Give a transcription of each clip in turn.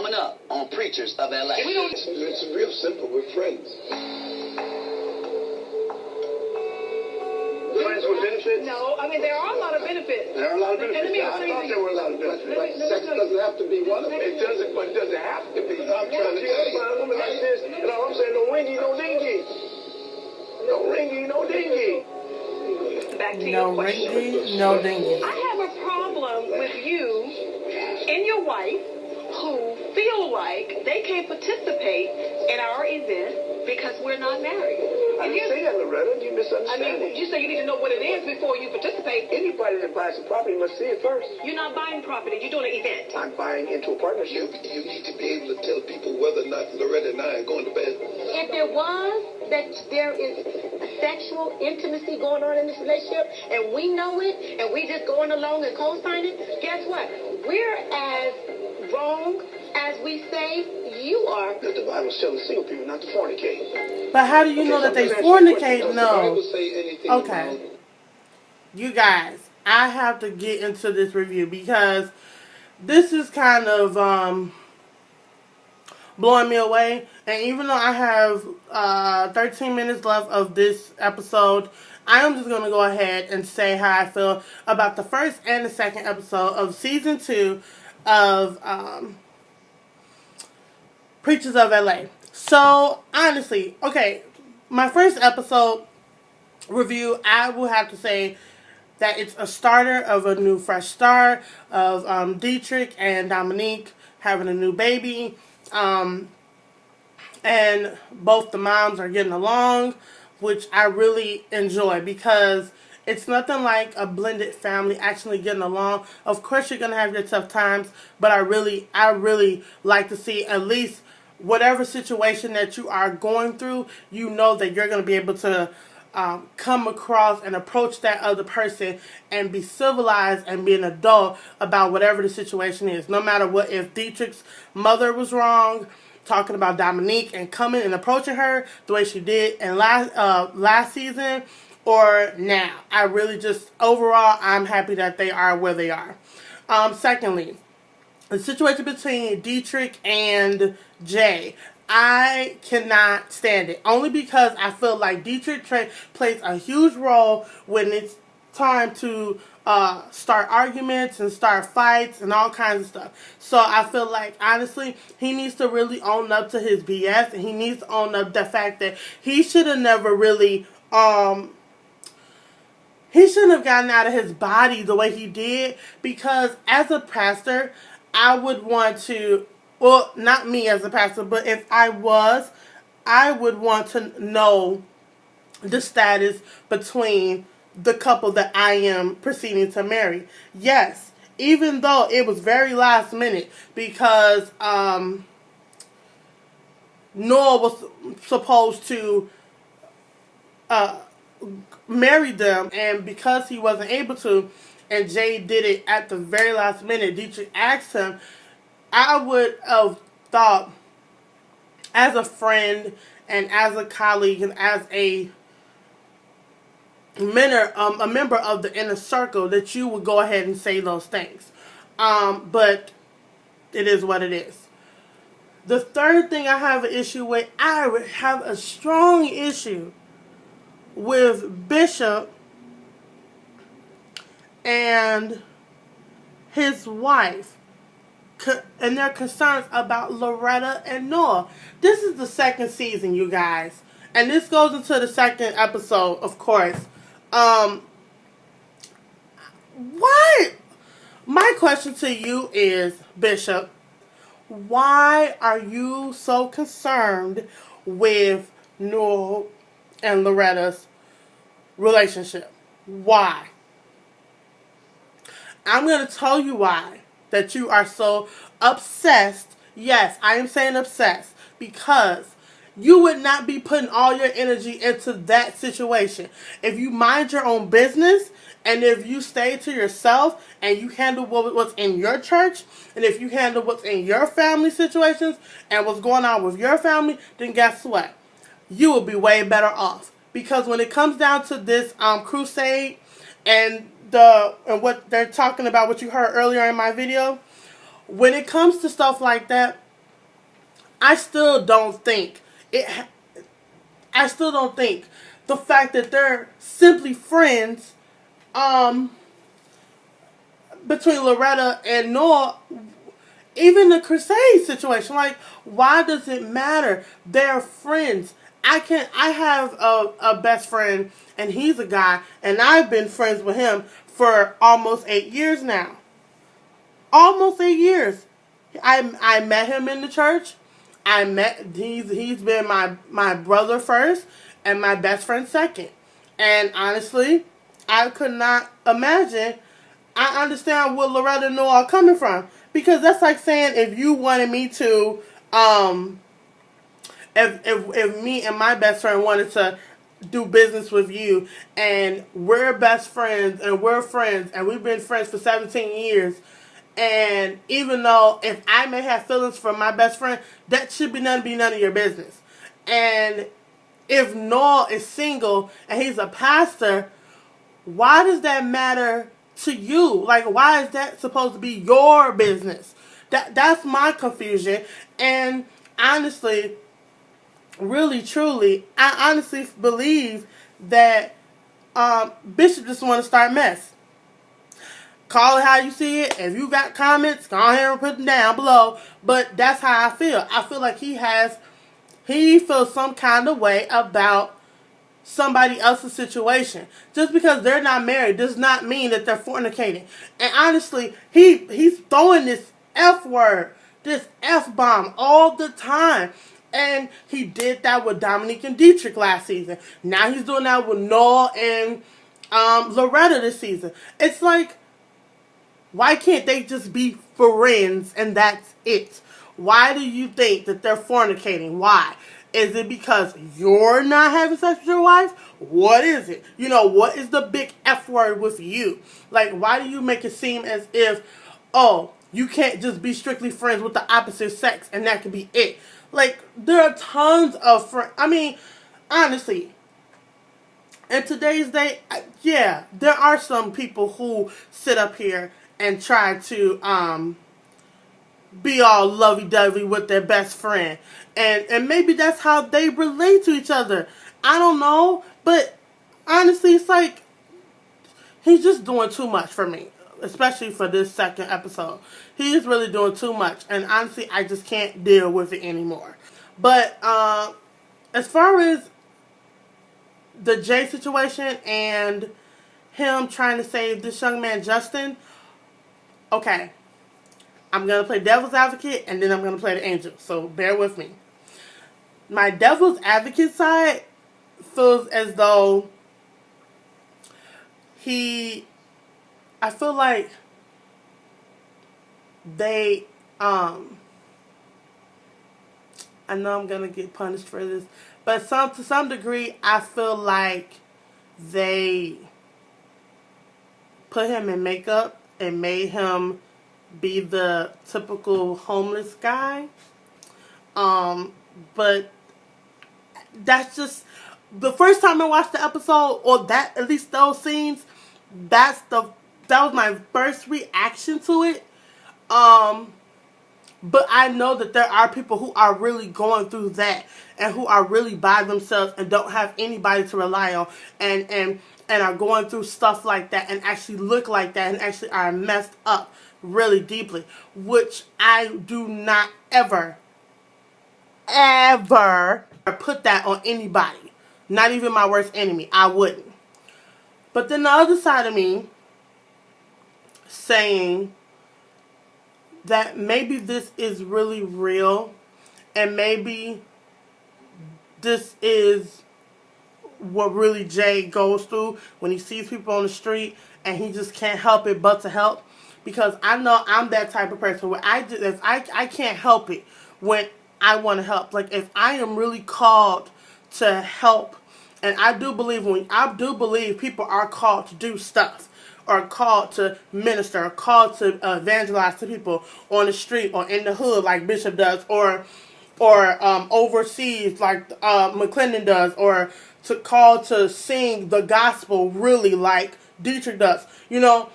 coming up on Preachers of LA. It's real simple. We're friends. Friends with benefits? No, I mean, there are a lot of benefits. There are a lot of benefits. And let me I thought there were a lot of benefits. Let me Sex doesn't have to be one of them. It doesn't, but it doesn't have to be. I'm trying to tell you. Find a woman like this, and all I'm saying, no ringy, no dingy. No ringy, no dingy. Back to your question. No ringy, no dingy. I have a problem with you and your wife who feel like they can't participate in our event because we're not married. I didn't say that, Loretta. You I misunderstand mean, you say you need to know what it is before you participate. Anybody that buys a property must see it first. You're not buying property. You're doing an event. I'm buying into a partnership. You need to be able to tell people whether or not Loretta and I are going to bed. If there was that there is sexual intimacy going on in this relationship, and we know it, and we just going along and co-sign it, guess what? We're as wrong as we say you are. That the Bible tells single people not to fornicate. But how do you know that they fornicate? No. Okay. About... You guys, I have to get into this review because this is kind of blowing me away. And even though I have 13 minutes left of this episode, I am just going to go ahead and say how I feel about the first and the second episode of season 2 of Preachers of LA. So, honestly, okay, my first episode review, I will have to say that it's a starter of a new fresh start of Dietrich and Dominique having a new baby. And both the moms are getting along, which I really enjoy because it's nothing like a blended family actually getting along. Of course, you're going to have your tough times, but I really like to see at least whatever situation that you are going through, you know that you're going to be able to come across and approach that other person and be civilized and be an adult about whatever the situation is. No matter what, if Dietrich's mother was wrong, talking about Dominique and coming and approaching her the way she did in last season or now. I really just, overall, I'm happy that they are where they are. Secondly, the situation between Dietrich and Jay, I cannot stand it. Only because I feel like Dietrich plays a huge role when it's time to start arguments and start fights and all kinds of stuff. So I feel like, honestly, he needs to really own up to his BS, and he needs to own up the fact that he should have never really, he shouldn't have gotten out of his body the way he did, because as a pastor, I would want to, well, not me as a pastor, but if I was, I would want to know the status between the couple that I am proceeding to marry. Yes, even though it was very last minute, because Noah was supposed to marry them, and because he wasn't able to, and Jay did it at the very last minute, Dietrich asked him, I would have thought, as a friend and as a colleague and as a member of the inner circle, that you would go ahead and say those things. But it is what it is. The third thing I have an issue with, I would have a strong issue with Bishop and his wife and their concerns about Loretta and Noah. This is the second season, you guys, and this goes into the second episode, of course. Why? My question to you is, Bishop, why are you so concerned with Noah and Loretta's relationship? Why? I'm going to tell you why that you are so obsessed. Yes, I am saying obsessed, because you would not be putting all your energy into that situation. If you mind your own business, and if you stay to yourself, and you handle what's in your church, and if you handle what's in your family situations, and what's going on with your family, then guess what? You will be way better off. Because when it comes down to this crusade, and what they're talking about, what you heard earlier in my video, when it comes to stuff like that, I still don't think it. I still don't think the fact that they're simply friends, between Loretta and Noah, even the Crusade situation, like, why does it matter? They're friends. I have a best friend, and he's a guy, and I've been friends with him for almost 8 years now. Almost 8 years. I met him in the church. He's been my brother first and my best friend second. And honestly, I could not imagine. I understand where Loretta and Noah are coming from, because that's like saying if you wanted me to, if me and my best friend wanted to do business with you, and we're best friends and we're friends and we've been friends for 17 years, and even though if I may have feelings for my best friend, that should be none of your business. And if Noah is single and he's a pastor, why does that matter to you? Like, why is that supposed to be your business? That's my confusion. And honestly, really, truly, I honestly believe that Bishop just want to start mess. Call it how you see it. If you got comments, go ahead and put them down below. But that's how I feel. I feel like he feels some kind of way about somebody else's situation. Just because they're not married does not mean that they're fornicating. And honestly, he's throwing this F word, this F bomb all the time. And he did that with Dominique and Dietrich last season. Now he's doing that with Noah and Loretta this season. It's like, why can't they just be friends and that's it? Why do you think that they're fornicating? Why? Is it because you're not having sex with your wife? What is it? You know, what is the big F word with you? Like, why do you make it seem as if, oh, you can't just be strictly friends with the opposite sex and that could be it? Like, there are tons of friends. I mean, honestly, in today's day, yeah, there are some people who sit up here and try to be all lovey-dovey with their best friend. And maybe that's how they relate to each other. I don't know. But honestly, it's like, he's just doing too much for me. Especially for this second episode. He is really doing too much. And honestly, I just can't deal with it anymore. But as far as the Jay situation and him trying to save this young man, Justin, okay, I'm going to play devil's advocate and then I'm going to play the angel. So bear with me. My devil's advocate side feels as though I feel like they, I know I'm going to get punished for this, but to some degree, I feel like they put him in makeup and made him be the typical homeless guy. But that's just, the first time I watched the episode, or that, at least those scenes, that was my first reaction to it. But I know that there are people who are really going through that and who are really by themselves and don't have anybody to rely on and are going through stuff like that and actually look like that and actually are messed up really deeply, which I do not ever put that on anybody. Not even my worst enemy. I wouldn't. But then the other side of me saying that maybe this is really real and maybe this is what really Jay goes through when he sees people on the street and he just can't help it but to help. Because I know I'm that type of person where I can't help it when I want to help. Like, if I am really called to help, and I do believe people are called to do stuff, or called to minister, or called to evangelize to people on the street or in the hood like Bishop does, or overseas like McClendon does, or called to sing the gospel really like Dietrich does. You know,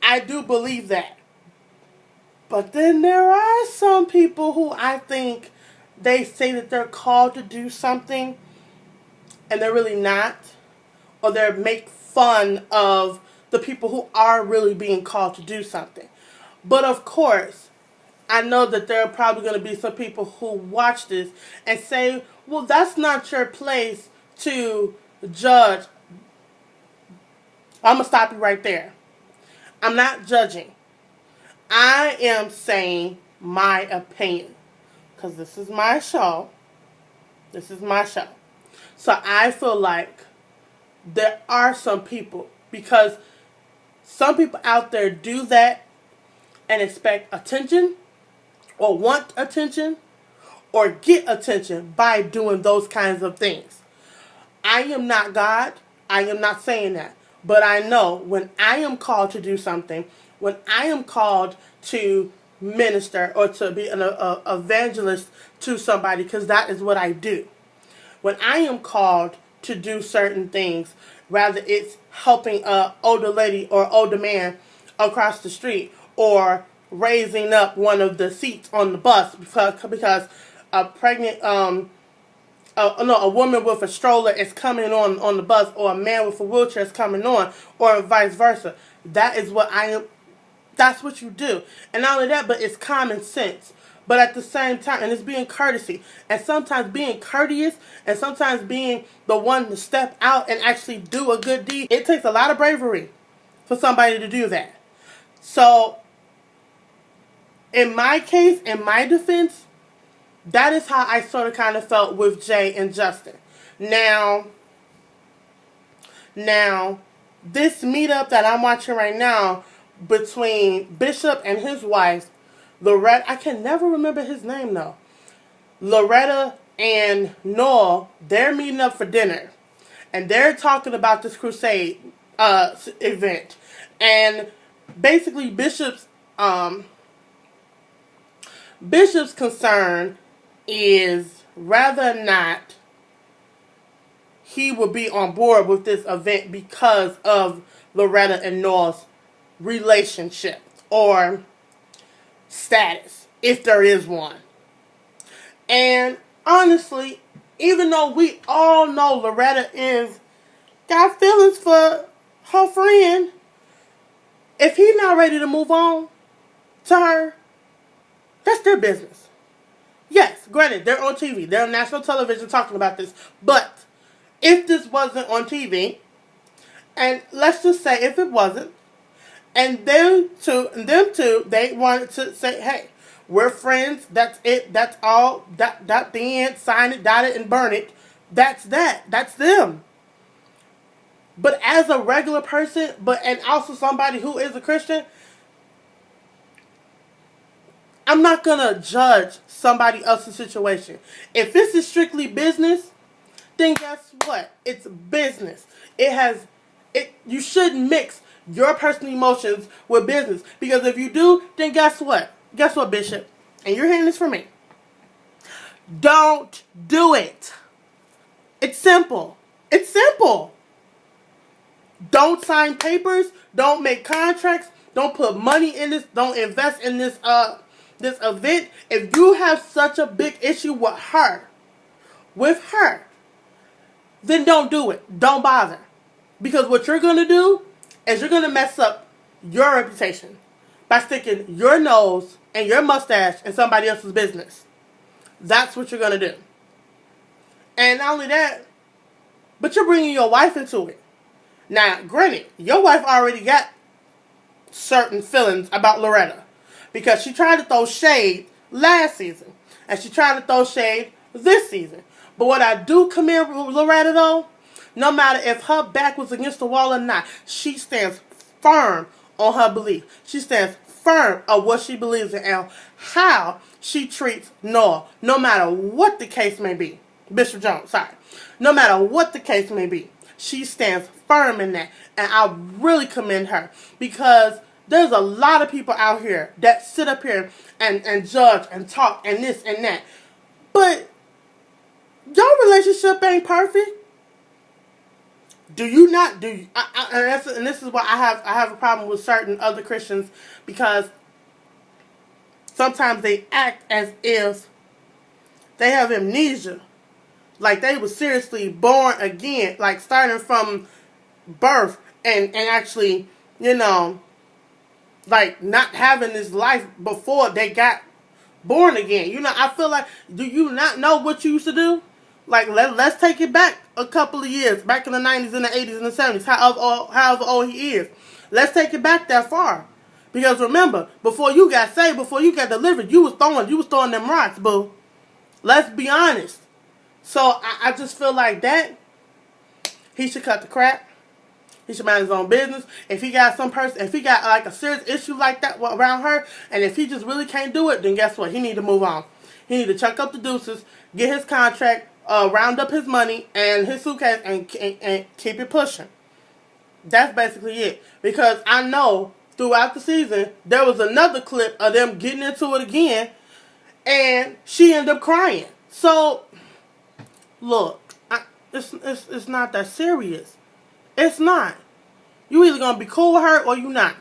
I do believe that. But then there are some people who I think they say that they're called to do something and they're really not, or they make fun of the people who are really being called to do something. But of course, I know that there are probably going to be some people who watch this and say, well, that's not your place to judge. I'm going to stop you right there. I'm not judging. I am saying my opinion. Because this is my show. This is my show. So I feel like there are some people, because some people out there do that and expect attention, or want attention, or get attention by doing those kinds of things. I am not God. I am not saying that. But I know when I am called to do something, when I am called to minister or to be an evangelist to somebody, because that is what I do. When I am called to do certain things, whether it's helping an older lady or older man across the street, or raising up one of the seats on the bus because a pregnant a woman with a stroller is coming on the bus, or a man with a wheelchair is coming on, or vice versa. That is what I am. That's what you do. And not only that, but it's common sense. But at the same time, and it's being courtesy. And sometimes being courteous, and sometimes being the one to step out and actually do a good deed. It takes a lot of bravery for somebody to do that. So, in my case, in my defense, that is how I sort of kind of felt with Jay and Justin. Now, this meetup that I'm watching right now between Bishop and his wife, Loretta, I can never remember his name though. Loretta and Noel, they're meeting up for dinner. And they're talking about this crusade event. And basically Bishop's concern is whether or not he will be on board with this event because of Loretta and Noel's relationship or status, if there is one. And honestly, even though we all know Loretta got feelings for her friend, if he's not ready to move on to her, that's their business. Yes, granted, they're on TV. They're on national television talking about this. But if this wasn't on TV, and let's just say if it wasn't, and them two, they wanted to say, hey, we're friends, that's it, that's all, that the end, sign it, dot it, and burn it. That's that. That's them. But as a regular person, and also somebody who is a Christian, I'm not going to judge somebody else's situation. If this is strictly business, then guess what? It's business. You shouldn't mix your personal emotions with business. Because if you do, then guess what? Guess what, Bishop? And you're hearing this from me. Don't do it. It's simple. It's simple. Don't sign papers. Don't make contracts. Don't put money in this. Don't invest in this event. If you have such a big issue with her, then don't do it. Don't bother. Because what you're going to do is you're going to mess up your reputation by sticking your nose and your mustache in somebody else's business. That's what you're going to do. And not only that, but you're bringing your wife into it. Now, granted, your wife already got certain feelings about Loretta. Because she tried to throw shade last season. And she tried to throw shade this season. But what I do commend Loretta though, no matter if her back was against the wall or not, she stands firm on her belief. She stands firm on what she believes in and how she treats Noah. No matter what the case may be. Bishop Jones, sorry. No matter what the case may be. She stands firm in that. And I really commend her. Because there's a lot of people out here that sit up here and judge and talk and this and that. But your relationship ain't perfect. Do you not? And this is why I have a problem with certain other Christians, because sometimes they act as if They have amnesia. Like, they were seriously born again. Like, starting from birth and actually, you know, like, not having this life before they got born again. You know, I feel like, do you not know what you used to do? Like, let's take it back a couple of years. Back in the 90s and the 80s and the 70s. However old he is. Let's take it back that far. Because remember, before you got saved, before you got delivered, you was throwing them rocks, boo. Let's be honest. So, I just feel like that, he should cut the crap. He should mind his own business. If he got like a serious issue like that around her, and if he just really can't do it, then guess what? He need to move on. He need to chuck up the deuces, get his contract, round up his money and his suitcase, and keep it pushing. That's basically it. Because I know throughout the season, there was another clip of them getting into it again, and she ended up crying. So, look, it's not that serious. It's not. You either gonna be cool with her or you not.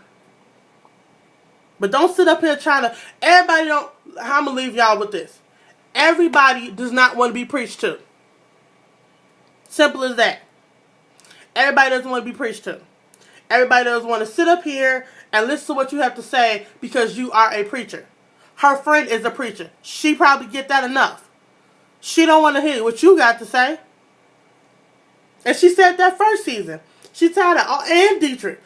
But don't sit up here trying to. I'm gonna leave y'all with this. Everybody does not want to be preached to. Simple as that. Everybody doesn't want to be preached to. Everybody doesn't want to sit up here and listen to what you have to say because you are a preacher. Her friend is a preacher. She probably get that enough. She don't want to hear what you got to say. And she said that first season. She tired of, and Dietrich,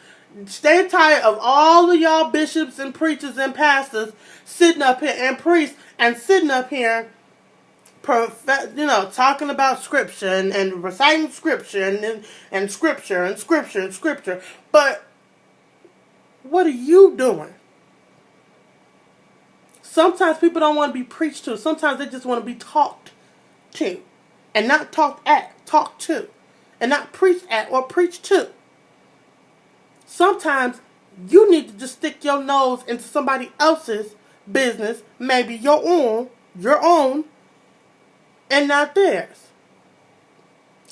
they tired of all of y'all bishops and preachers and pastors sitting up here and priests and sitting up here, talking about scripture and reciting scripture and scripture. But what are you doing? Sometimes people don't want to be preached to. Sometimes they just want to be talked to. And not talked at, talked to. And not preached at or preached to. Sometimes you need to just stick your nose into somebody else's business, maybe your own, and not theirs.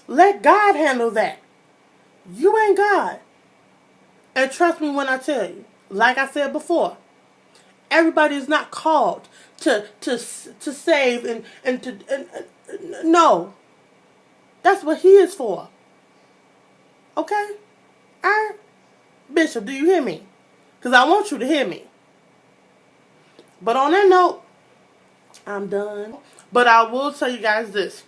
Let God handle that. You ain't God. And trust me when I tell you, like I said before, everybody is not called to save and no. That's what he is for. Okay? Alright? Bishop, do you hear me? Because I want you to hear me. But on that note, I'm done. But I will tell you guys this.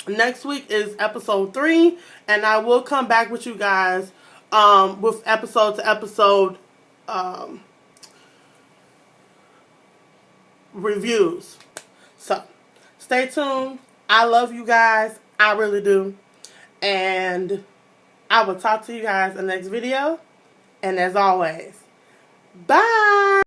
Next week is episode 3. And I will come back with you guys with episode to episode reviews. So, stay tuned. I love you guys. I really do. And I will talk to you guys in the next video. And as always, bye.